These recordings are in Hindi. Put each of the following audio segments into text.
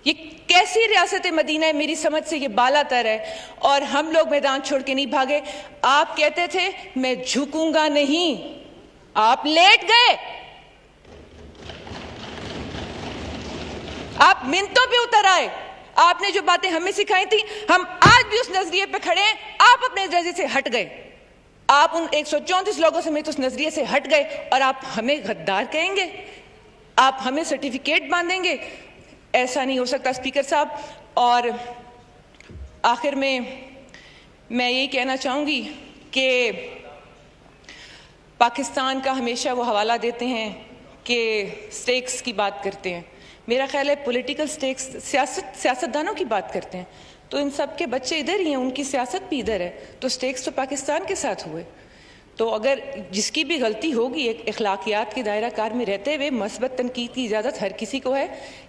ये कैसी रियासत मदीना है, मेरी समझ से ये बालातर है। और हम लोग मैदान छोड़ के नहीं भागे। आप कहते थे मैं झुकूंगा नहीं, आप लेट गए, आप मिनटों पे उतर आए। आपने जो बातें हमें सिखाई थी, हम आज भी उस नजरिए पे खड़े हैं। आप अपने नजरिए से हट गए, आप उन 134 लोगों समेत उस नजरिए से हट गए और आप हमें गद्दार कहेंगे, आप हमें सर्टिफिकेट बांधेंगे। ऐसा नहीं हो सकता स्पीकर साहब। और आखिर में मैं यही कहना चाहूंगी कि पाकिस्तान का हमेशा वो हवाला देते हैं कि स्टेक्स की बात करते हैं। मेरा ख्याल है पॉलिटिकल स्टेक्स, सियासतदानों की बात करते हैं, तो इन सब के बच्चे इधर ही हैं, उनकी सियासत भी इधर है, तो स्टेक्स तो पाकिस्तान के साथ हुए। तो अगर जिसकी भी गलती होगी एक अखलाकियात के दायरा कार में रहते हुए मस्बत तनकीद की इजाज़त हर किसी को है।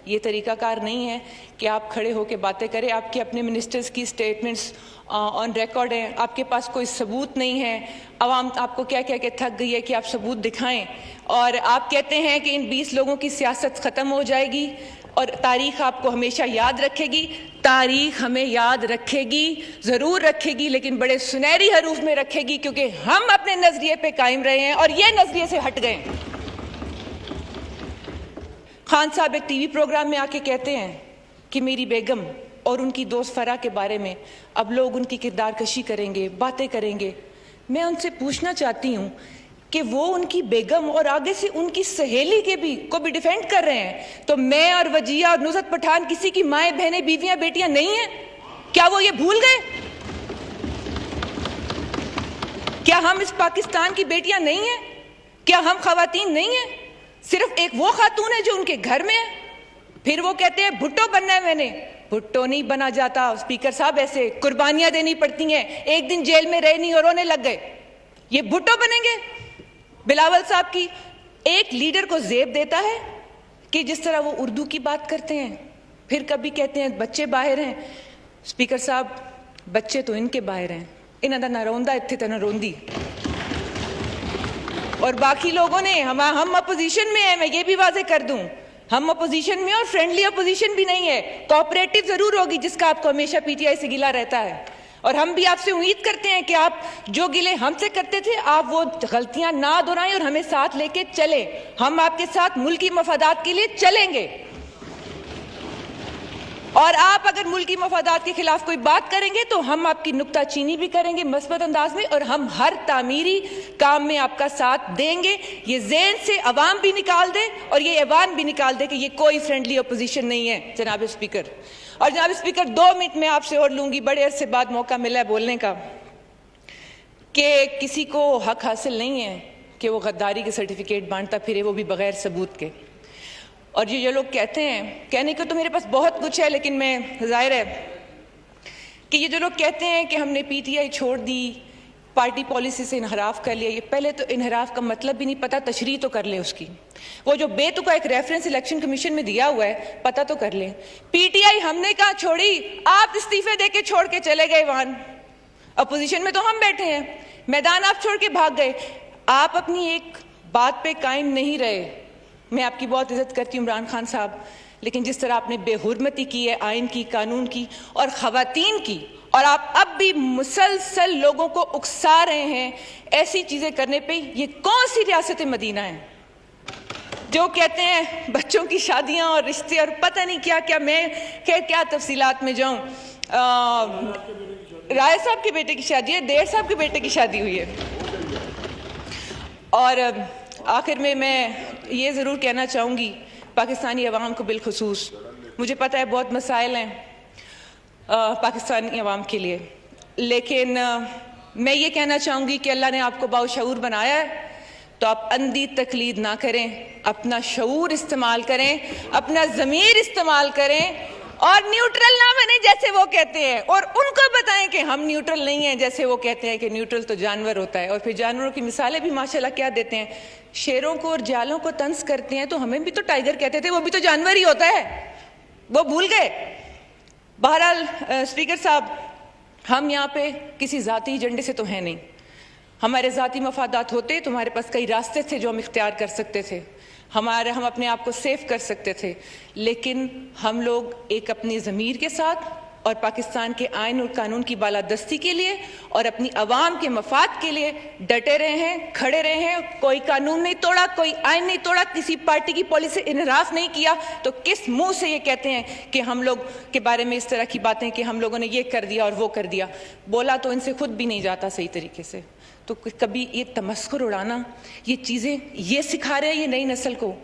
ये तरीक़ाकार नहीं है कि आप खड़े होकर बातें करें। आपके अपने मिनिस्टर्स की स्टेटमेंट्स ऑन रिकॉर्ड हैं, आपके पास कोई सबूत नहीं है। अवाम आपको क्या कह के थक गई है कि आप सबूत दिखाएं, और आप कहते हैं कि इन 20 लोगों की सियासत ख़त्म हो जाएगी और तारीख़ आपको हमेशा याद रखेगी। तारीख़ हमें याद रखेगी, ज़रूर रखेगी, लेकिन बड़े सुनहरी हरूफ में रखेगी, क्योंकि हम अपने नज़रिए पे कायम रहे हैं और ये नज़रिए से हट गए। खान साहब एक टीवी प्रोग्राम में आके कहते हैं कि मेरी बेगम और उनकी दोस्त फरा के बारे में अब लोग उनकी किरदार कशी करेंगे, बातें करेंगे। मैं उनसे पूछना चाहती हूँ कि वो उनकी बेगम और आगे से उनकी सहेली को भी डिफेंड कर रहे हैं, तो मैं और वजिया और नुसरत पठान किसी की माएँ बहनें बीवियां बेटियां नहीं हैं? क्या वो ये भूल गए? क्या हम इस पाकिस्तान की बेटियां नहीं हैं? क्या हम खवातीन नहीं हैं? सिर्फ एक वो खातून है जो उनके घर में है। फिर वो कहते हैं भुट्टो बनना है। मैंने भुट्टो नहीं बना जाता स्पीकर साहब, ऐसे कुर्बानियां देनी पड़ती हैं। एक दिन जेल में रहे नहीं और रोने लग गए, ये भुट्टो बनेंगे? बिलावल साहब की एक लीडर को जेब देता है कि जिस तरह वो उर्दू की बात करते हैं, फिर कभी कहते हैं बच्चे बाहर हैं। स्पीकर साहब, बच्चे तो इनके बाहर हैं, इन्हां दा ना रोंदा इत्थे ते ना रोंदी। और बाकी लोगों ने हम अपोजिशन में हैं, मैं ये भी वाजे कर दूं, हम अपोजिशन में और फ्रेंडली अपोजिशन भी नहीं है। कोऑपरेटिव जरूर होगी, जिसका आपको हमेशा पीटीआई से गिला रहता है। और हम भी आपसे उम्मीद करते हैं कि आप जो गिले हमसे करते थे, आप वो गलतियां ना दोहराएं और हमें साथ लेके चलें। हम आपके साथ मुल्की मफादात के लिए चलेंगे, और आप अगर मुल्की मफादात के खिलाफ कोई बात करेंगे तो हम आपकी नुक्ताचीनी भी करेंगे मस्बत अंदाज में, और हम हर तामीरी काम में आपका साथ देंगे। ये ज़हन से अवाम भी निकाल दे और ये ऐवान भी निकाल दे कि ये कोई फ्रेंडली अपोजिशन नहीं है। जनाब स्पीकर, और जनाब स्पीकर 2 मिनट में आपसे और लूंगी, बड़े अरसे बाद मौका मिला है बोलने का, कि किसी को हक हासिल नहीं है कि वो गद्दारी के सर्टिफिकेट बांटता फिरे, वो भी बगैर सबूत के। और ये जो लोग कहते हैं, कहने को तो मेरे पास बहुत कुछ है, लेकिन मैं जाहिर है कि ये जो लोग कहते हैं कि हमने पीटीआई छोड़ दी, पार्टी पॉलिसी से इनहराफ कर लिया, ये पहले तो इनहराफ का मतलब भी नहीं पता, तशरीह तो कर ले उसकी। वो जो बेतुका एक रेफरेंस इलेक्शन कमीशन में दिया हुआ है, पता तो कर ले। पीटीआई हमने कहा छोड़ी, आप इस्तीफे देके छोड़ के चले गए वहां। अपोजिशन में तो हम बैठे हैं, मैदान आप छोड़ के भाग गए। आप अपनी एक बात पे कायम नहीं रहे। मैं आपकी बहुत इज्जत करती हूँ इमरान खान साहब, लेकिन जिस तरह आपने बेहुरमती की है आइन की, कानून की और खवातीन की, और आप अब भी मुसलसल लोगों को उकसा रहे हैं ऐसी चीजें करने पे, ये कौन सी रियासत मदीना है जो कहते हैं बच्चों की शादियां और रिश्ते और पता नहीं क्या क्या। मैं क्या तफसीलात में जाऊं। राय साहब के बेटे की शादी है, देर साहब के बेटे की शादी हुई है। और आखिर में मैं ये ज़रूर कहना चाहूँगी पाकिस्तानी अवाम को बिलखुसूस, मुझे पता है बहुत मसाइल हैं पाकिस्तानी अवाम के लिए, लेकिन मैं ये कहना चाहूँगी कि अल्लाह ने आपको बाशऊर बनाया है, तो आप अंधी तकलीद ना करें, अपना शऊर इस्तेमाल करें, अपना ज़मीर इस्तेमाल करें, और न्यूट्रल ना बने जैसे वो कहते हैं, और उनको बताएं कि हम न्यूट्रल नहीं हैं जैसे वो कहते हैं कि न्यूट्रल तो जानवर होता है। और फिर जानवरों की मिसालें भी माशाल्लाह क्या देते हैं, शेरों को और जालों को तंज करते हैं, तो हमें भी तो टाइगर कहते थे, वो भी तो जानवर ही होता है, वो भूल गए। बहरहाल स्पीकर साहब, हम यहाँ पे किसी ज़ाती एजेंडे से तो हैं नहीं। हमारे ज़ाती मफादात होते तो हमारे पास कई रास्ते थे जो हम इख्तियार कर सकते थे। हम अपने आप को सेफ कर सकते थे, लेकिन हम लोग एक अपनी ज़मीर के साथ और पाकिस्तान के आइन और कानून की बालादस्ती के लिए और अपनी आवाम के मफाद के लिए डटे रहे हैं, खड़े रहे हैं। कोई कानून नहीं तोड़ा, कोई आइन नहीं तोड़ा, किसी पार्टी की पॉलिसी से इनहराफ नहीं किया। तो किस मुंह से ये कहते हैं कि हम लोग के बारे में इस तरह की बातें कि हम लोगों ने ये कर दिया और वो कर दिया? बोला तो इनसे खुद भी नहीं जाता सही तरीके से। तो कभी ये तमस्कुर उड़ाना, ये चीज़ें ये सिखा रहे हैं ये नई नस्ल को